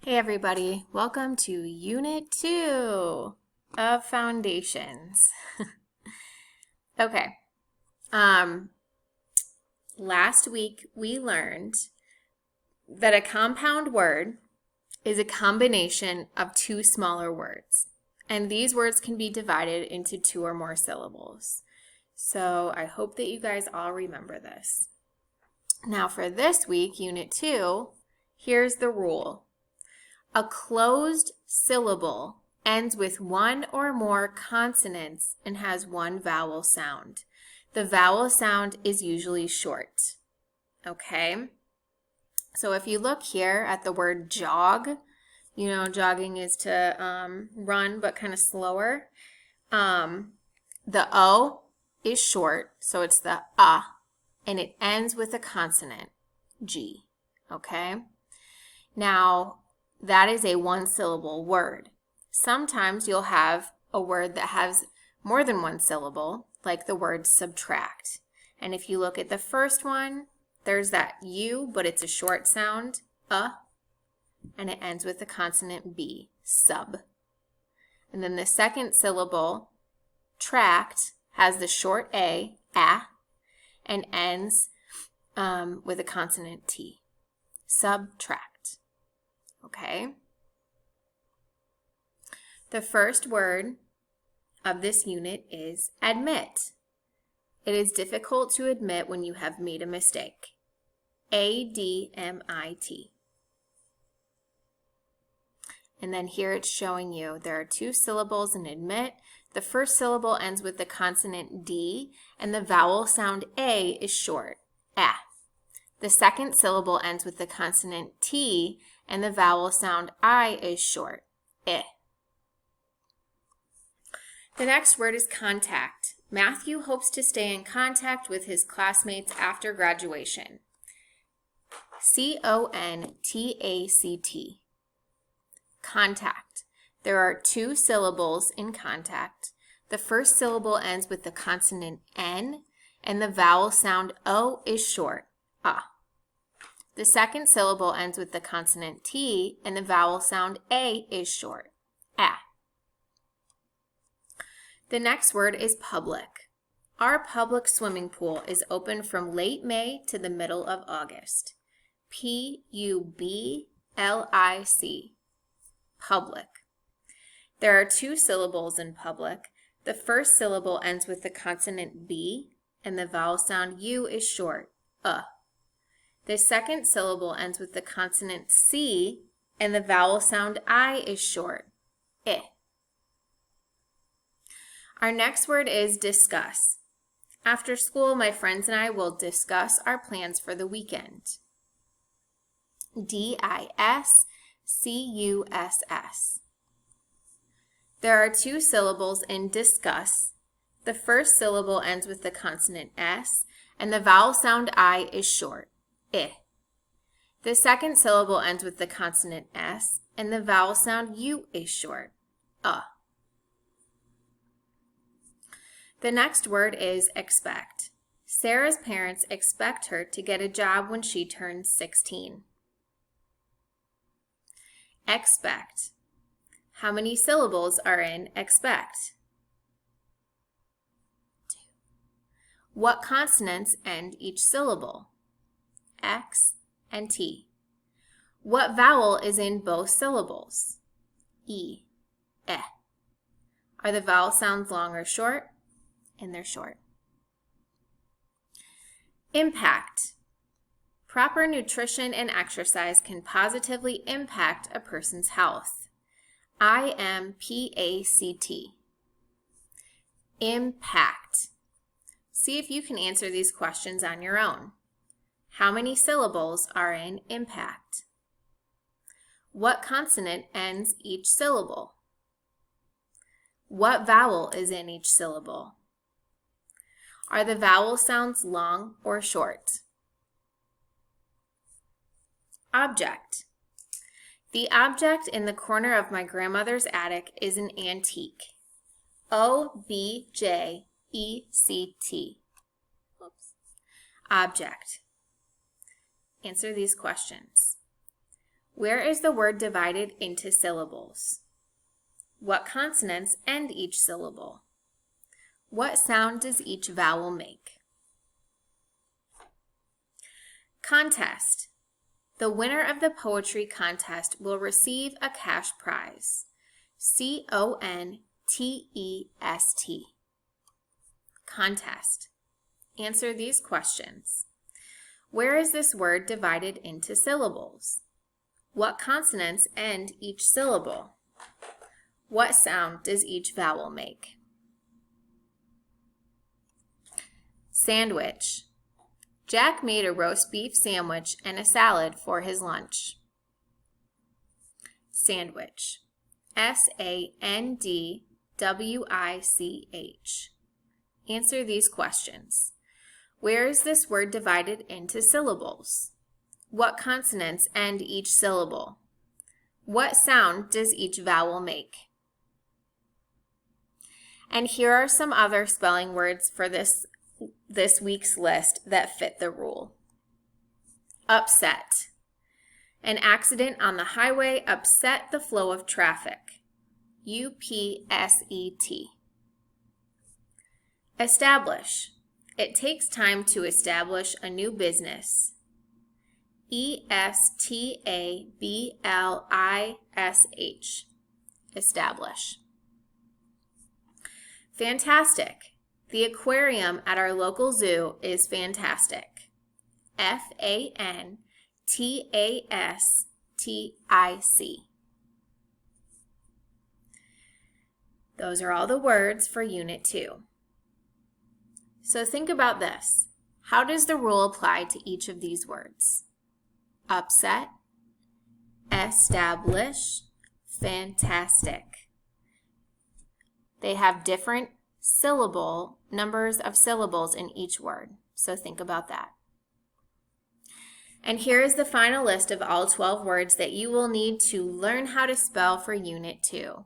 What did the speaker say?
Hey everybody, welcome to Unit 2 of Foundations. Okay, last week we learned that a compound word is a combination of two smaller words, and these words can be divided into two or more syllables. So I hope that you guys all remember this. Now for this week, Unit 2, here's the rule. A closed syllable ends with one or more consonants and has one vowel sound. The vowel sound is usually short. Okay? So if you look here at the word jog, you know, jogging is to run but kind of slower. The O is short, so it's the and it ends with a consonant, G. Okay? Now, that is a one-syllable word. Sometimes you'll have a word that has more than one syllable, like the word subtract. And if you look at the first one, there's that U, but it's a short sound, and it ends with the consonant B, sub. And then the second syllable, tract, has the short A, and ends with a consonant T, subtract. Okay. The first word of this unit is admit. It is difficult to admit when you have made a mistake. A-D-M-I-T. And then here it's showing you there are two syllables in admit. The first syllable ends with the consonant D, and the vowel sound A is short, ah. The second syllable ends with the consonant T, and the vowel sound I is short, eh. The next word is contact. Matthew hopes to stay in contact with his classmates after graduation. C-O-N-T-A-C-T. Contact. There are two syllables in contact. The first syllable ends with the consonant N, and the vowel sound O is short, ah. The second syllable ends with the consonant T, and the vowel sound A is short, ah. The next word is public. Our public swimming pool is open from late May to the middle of August. P-U-B-L-I-C. Public. There are two syllables in public. The first syllable ends with the consonant B, and the vowel sound U is short, The second syllable ends with the consonant C, and the vowel sound I is short, eh. Our next word is discuss. After school, my friends and I will discuss our plans for the weekend. D-I-S-C-U-S-S. There are two syllables in discuss. The first syllable ends with the consonant S, and the vowel sound I is short, eh. The second syllable ends with the consonant S, and the vowel sound U is short, The next word is expect. Sarah's parents expect her to get a job when she turns 16. Expect. How many syllables are in expect? 2. What consonants end each syllable? X and T. What vowel is in both syllables? E, eh. Are the vowel sounds long or short? And they're short. Impact. Proper nutrition and exercise can positively impact a person's health. I-M-P-A-C-T. Impact. See if you can answer these questions on your own. How many syllables are in impact? What consonant ends each syllable? What vowel is in each syllable? Are the vowel sounds long or short? Object. The object in the corner of my grandmother's attic is an antique. O-B-J-E-C-T. Oops. Object. Answer these questions. Where is the word divided into syllables? What consonants end each syllable? What sound does each vowel make? Contest. The winner of the poetry contest will receive a cash prize. CONTEST. Contest. Answer these questions. Where is this word divided into syllables? What consonants end each syllable? What sound does each vowel make? Sandwich. Jack made a roast beef sandwich and a salad for his lunch. Sandwich. SANDWICH. Answer these questions. Where is this word divided into syllables? What consonants end each syllable? What sound does each vowel make? And here are some other spelling words for this week's list that fit the rule. Upset. An accident on the highway upset the flow of traffic. UPSET. Establish. It takes time to establish a new business. ESTABLISH. Establish. Fantastic. The aquarium at our local zoo is fantastic. FANTASTIC. Those are all the words for Unit 2. So think about this. How does the rule apply to each of these words? Upset, establish, fantastic. They have different numbers of syllables in each word, so think about that. And here is the final list of all 12 words that you will need to learn how to spell for Unit 2.